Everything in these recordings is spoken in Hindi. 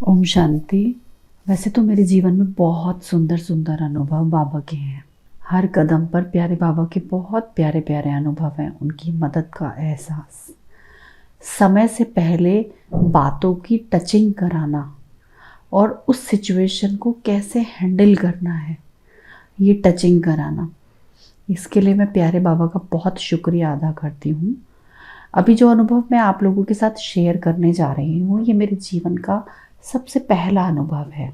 ओम शांति। वैसे तो मेरे जीवन में बहुत सुंदर सुंदर अनुभव बाबा के हैं। हर कदम पर प्यारे बाबा के बहुत प्यारे प्यारे अनुभव हैं। उनकी मदद का एहसास, समय से पहले बातों की टचिंग कराना और उस सिचुएशन को कैसे हैंडल करना है, ये टचिंग कराना, इसके लिए मैं प्यारे बाबा का बहुत शुक्रिया अदा करती हूँ। अभी जो अनुभव मैं आप लोगों के साथ शेयर करने जा रही हूँ, ये मेरे जीवन का सबसे पहला अनुभव है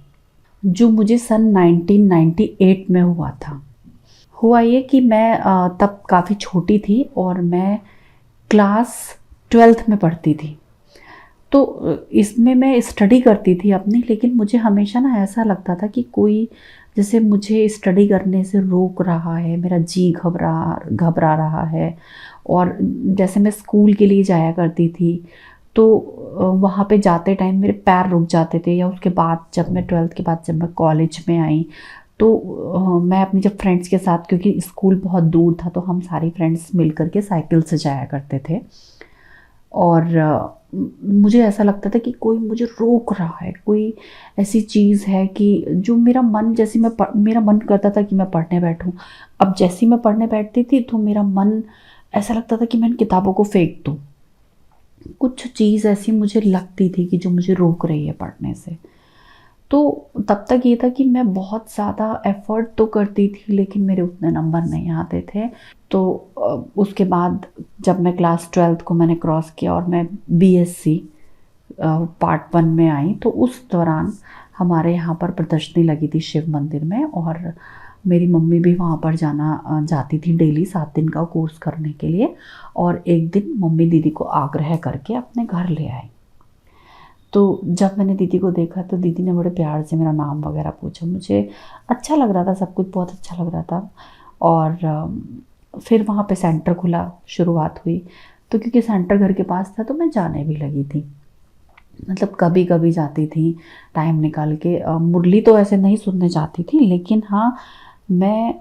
जो मुझे सन 1998 में हुआ था। हुआ ये कि मैं तब काफ़ी छोटी थी और मैं क्लास 12th में पढ़ती थी। तो इसमें मैं स्टडी करती थी अपनी, लेकिन मुझे हमेशा ना ऐसा लगता था कि कोई जैसे मुझे स्टडी करने से रोक रहा है, मेरा जी घबरा घबरा रहा है। और जैसे मैं स्कूल के लिए जाया करती थी तो वहाँ पे जाते टाइम मेरे पैर रुक जाते थे। या उसके बाद जब मैं 12th के बाद जब मैं कॉलेज में आई तो मैं अपनी जब फ्रेंड्स के साथ, क्योंकि स्कूल बहुत दूर था तो हम सारी फ्रेंड्स मिल कर के साइकिल से जाया करते थे। और मुझे ऐसा लगता था कि कोई मुझे रोक रहा है, कोई ऐसी चीज़ है कि जो मेरा मन, जैसे मेरा मन करता था कि मैं पढ़ने बैठूं। अब जैसे मैं पढ़ने बैठती थी तो मेरा मन ऐसा लगता था कि मैं इन किताबों को फेंक दूं। कुछ चीज़ ऐसी मुझे लगती थी कि जो मुझे रोक रही है पढ़ने से। तो तब तक ये था कि मैं बहुत ज़्यादा एफ़र्ट तो करती थी लेकिन मेरे उतने नंबर नहीं आते थे। तो उसके बाद जब मैं क्लास 12th को मैंने क्रॉस किया और मैं बीएससी पार्ट 1 में आई, तो उस दौरान हमारे यहाँ पर प्रदर्शनी लगी थी शिव मंदिर में, और मेरी मम्मी भी वहाँ पर जाती थी डेली 7 दिन का कोर्स करने के लिए। और एक दिन मम्मी दीदी को आग्रह करके अपने घर ले आई। तो जब मैंने दीदी को देखा तो दीदी ने बड़े प्यार से मेरा नाम वगैरह पूछा। मुझे अच्छा लग रहा था, सब कुछ बहुत अच्छा लग रहा था। और फिर वहाँ पे सेंटर खुला, शुरुआत हुई। तो क्योंकि सेंटर घर के पास था तो मैं जाने भी लगी थी, मतलब कभी कभी जाती थी टाइम निकाल के। मुरली तो ऐसे नहीं सुनने जाती थी, लेकिन हाँ मैं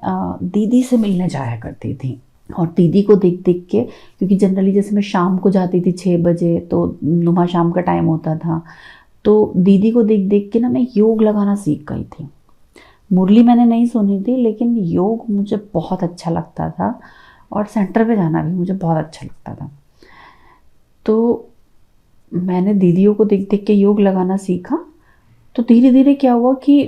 दीदी से मिलने जाया करती थी। और दीदी को देख देख के, क्योंकि जनरली जैसे मैं शाम को जाती थी 6 बजे, तो नुमा शाम का टाइम होता था, तो दीदी को देख देख के ना मैं योग लगाना सीख गई थी। मुरली मैंने नहीं सुनी थी लेकिन योग मुझे बहुत अच्छा लगता था और सेंटर पे जाना भी मुझे बहुत अच्छा लगता था। तो मैंने दीदियों को देख देख के योग लगाना सीखा। तो धीरे धीरे क्या हुआ कि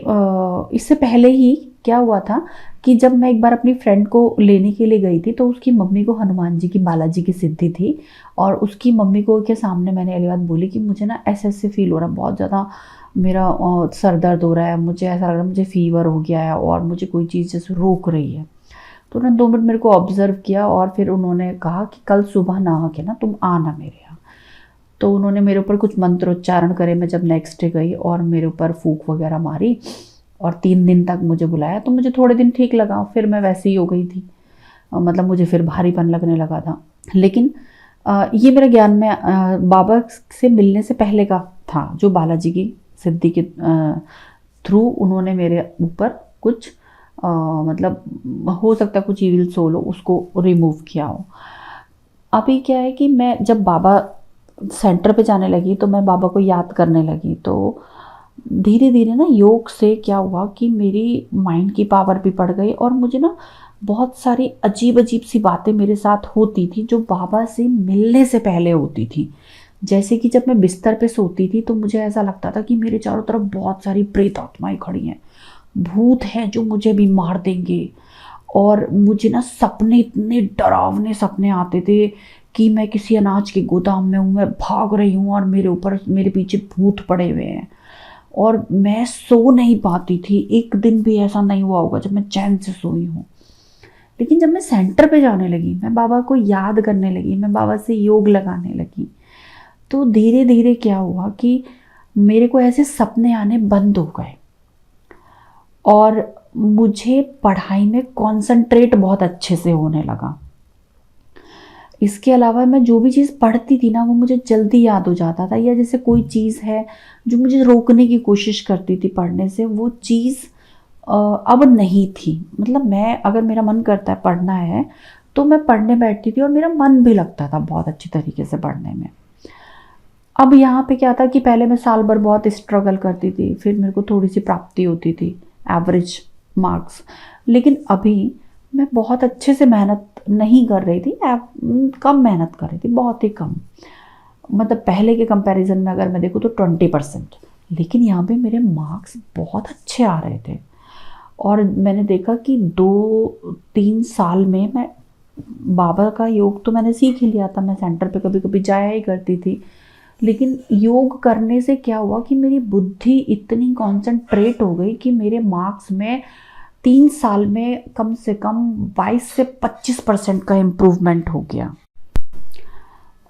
इससे पहले ही क्या हुआ था कि जब मैं एक बार अपनी फ्रेंड को लेने के लिए गई थी तो उसकी मम्मी को हनुमान जी की, बालाजी की सिद्धि थी। और उसकी मम्मी को के सामने मैंने अगली बात बोली कि मुझे ना ऐसे ऐसे फील हो रहा है, बहुत ज़्यादा मेरा सर दर्द हो रहा है, मुझे ऐसा लग रहा है मुझे फीवर हो गया है और मुझे कोई चीज़ जैसे रोक रही है। तो उन्होंने 2 मिनट मेरे को ऑब्ज़र्व किया और फिर उन्होंने कहा कि कल सुबह नहा के ना तुम आना मेरे यहाँ। तो उन्होंने मेरे ऊपर कुछ मंत्रोच्चारण करे। मैं जब नेक्स्ट डे गई और मेरे ऊपर फूंक वगैरह मारी और 3 दिन तक मुझे बुलाया, तो मुझे थोड़े दिन ठीक लगा, फिर मैं वैसे ही हो गई थी। मतलब मुझे फिर भारीपन लगने लगा था। लेकिन ये मेरे ज्ञान में बाबा से मिलने से पहले का था, जो बालाजी की सिद्धि के थ्रू उन्होंने मेरे ऊपर कुछ मतलब हो सकता है कुछ इविल सोल हो, उसको रिमूव किया हो। अभी क्या है कि मैं जब बाबा सेंटर पे जाने लगी तो मैं बाबा को याद करने लगी। तो धीरे धीरे ना योग से क्या हुआ कि मेरी माइंड की पावर भी बढ़ गई और मुझे ना बहुत सारी अजीब अजीब सी बातें मेरे साथ होती थी जो बाबा से मिलने से पहले होती थी। जैसे कि जब मैं बिस्तर पे सोती थी तो मुझे ऐसा लगता था कि मेरे चारों तरफ बहुत सारी प्रेत आत्माएं खड़ी हैं, भूत हैं जो मुझे भी मार देंगे। और मुझे ना सपने, इतने डरावने सपने आते थे कि मैं किसी अनाज के गोदाम में हूँ, मैं भाग रही हूँ और मेरे ऊपर, मेरे पीछे भूत पड़े हुए हैं और मैं सो नहीं पाती थी। एक दिन भी ऐसा नहीं हुआ होगा जब मैं चैन से सोई हूँ। लेकिन जब मैं सेंटर पे जाने लगी, मैं बाबा को याद करने लगी, मैं बाबा से योग लगाने लगी, तो धीरे धीरे क्या हुआ कि मेरे को ऐसे सपने आने बंद हो गए और मुझे पढ़ाई में कंसंट्रेट बहुत अच्छे से होने लगा। इसके अलावा मैं जो भी चीज़ पढ़ती थी ना वो मुझे जल्दी याद हो जाता था। या जैसे कोई चीज़ है जो मुझे रोकने की कोशिश करती थी पढ़ने से, वो चीज़ अब नहीं थी। मतलब मैं, अगर मेरा मन करता है पढ़ना है तो मैं पढ़ने बैठती थी और मेरा मन भी लगता था बहुत अच्छी तरीके से पढ़ने में। अब यहाँ पे क्या था कि पहले मैं साल भर बहुत स्ट्रगल करती थी, फिर मेरे को थोड़ी सी प्राप्ति होती थी, एवरेज मार्क्स। लेकिन अभी मैं बहुत अच्छे से मेहनत नहीं कर रही थी, कम मेहनत कर रही थी, बहुत ही कम। मतलब पहले के कंपैरिजन में अगर मैं देखूँ तो 20%, लेकिन यहाँ पे मेरे मार्क्स बहुत अच्छे आ रहे थे। और मैंने देखा कि 2-3 साल में मैं बाबा का योग तो मैंने सीख ही लिया था, मैं सेंटर पे कभी कभी जाया ही करती थी। लेकिन योग करने से क्या हुआ कि मेरी बुद्धि इतनी कॉन्सेंट्रेट हो गई कि मेरे मार्क्स में 3 साल में कम से कम 22 से 25% का इम्प्रूवमेंट हो गया।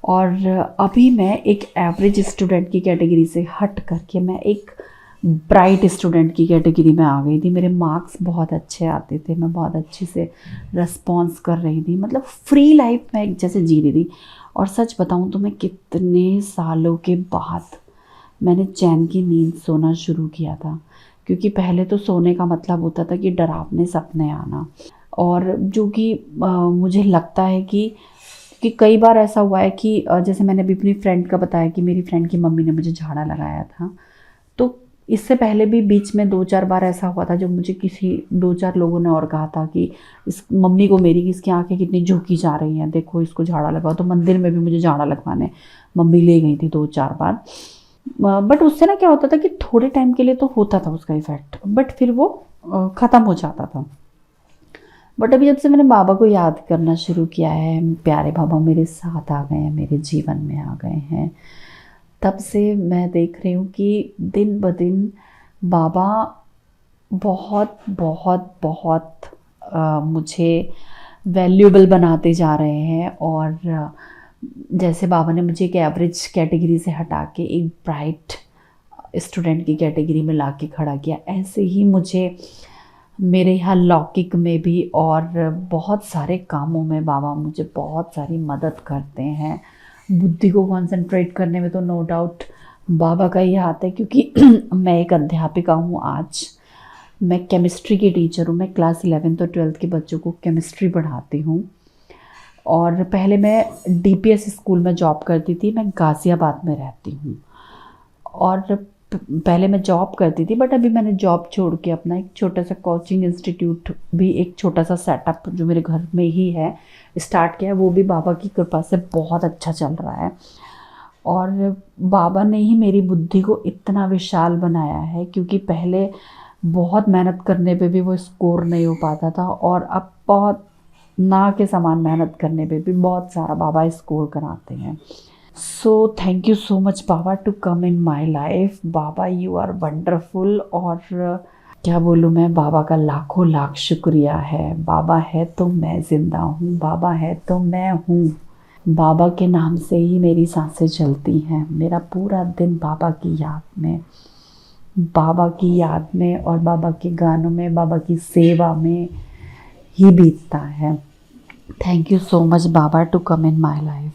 और अभी मैं एक एवरेज स्टूडेंट की कैटेगरी से हट करके मैं एक ब्राइट स्टूडेंट की कैटेगरी में आ गई थी। मेरे मार्क्स बहुत अच्छे आते थे, मैं बहुत अच्छे से रिस्पॉन्स कर रही थी, मतलब फ्री लाइफ में एक जैसे जी रही थी। और सच बताऊं तो मैं कितने सालों के बाद मैंने चैन की नींद सोना शुरू किया था, क्योंकि पहले तो सोने का मतलब होता था कि डरावने सपने आना। और जो कि मुझे लगता है कि कई बार ऐसा हुआ है कि जैसे मैंने अभी अपनी फ्रेंड का बताया कि मेरी फ्रेंड की मम्मी ने मुझे झाड़ा लगाया था, तो इससे पहले भी बीच में 2-4 बार ऐसा हुआ था जब मुझे किसी 2-4 लोगों ने और कहा था कि इस मम्मी को मेरी कि इसकी आंखें कितनी झुकी जा रही हैं, देखो इसको झाड़ा लगाओ। तो मंदिर में भी मुझे झाड़ा लगवाने मम्मी ले गई थी 2-4 बार। बट उससे ना क्या होता था कि थोड़े टाइम के लिए तो होता था उसका इफ़ेक्ट, बट फिर वो ख़त्म हो जाता था। बट अभी जब से मैंने बाबा को याद करना शुरू किया है, प्यारे बाबा मेरे साथ आ गए हैं, मेरे जीवन में आ गए हैं, तब से मैं देख रही हूँ कि दिन ब दिन बाबा बहुत बहुत बहुत मुझे वैल्यूएबल बनाते जा रहे हैं। और जैसे बाबा ने मुझे एक एवरेज कैटेगरी से हटा के एक ब्राइट स्टूडेंट की कैटेगरी में ला के खड़ा किया, ऐसे ही मुझे मेरे यहाँ लौकिक में भी और बहुत सारे कामों में बाबा मुझे बहुत सारी मदद करते हैं। बुद्धि को कंसंट्रेट करने में तो नो डाउट बाबा का ही हाथ है, क्योंकि मैं एक अध्यापिका हूँ। आज मैं केमिस्ट्री की टीचर हूँ, मैं क्लास 11th और 12th के बच्चों को केमिस्ट्री पढ़ाती हूँ। और पहले मैं DPS स्कूल में जॉब करती थी, मैं गाज़ियाबाद में रहती हूँ। और पहले मैं जॉब करती थी, बट अभी मैंने जॉब छोड़ के अपना एक छोटा सा कोचिंग इंस्टीट्यूट भी, एक छोटा सा सेटअप जो मेरे घर में ही है, स्टार्ट किया है। वो भी बाबा की कृपा से बहुत अच्छा चल रहा है। और बाबा ने ही मेरी बुद्धि को इतना विशाल बनाया है, क्योंकि पहले बहुत मेहनत करने पे भी वो स्कोर नहीं हो पाता था, और अब बहुत ना के समान मेहनत करने पे भी बहुत सारा बाबा स्कोर कराते हैं। So thank you so much Baba to come in my life. Baba you are wonderful. और क्या बोलूँ मैं, बाबा का लाखों लाख शुक्रिया है। बाबा है तो मैं ज़िंदा हूँ, बाबा है तो मैं हूँ। बाबा के नाम से ही मेरी सांसें चलती हैं। मेरा पूरा दिन बाबा की याद में, बाबा की याद में और बाबा के गानों में, बाबा की सेवा में ही बीतता है। Thank you so much Baba to come in my life.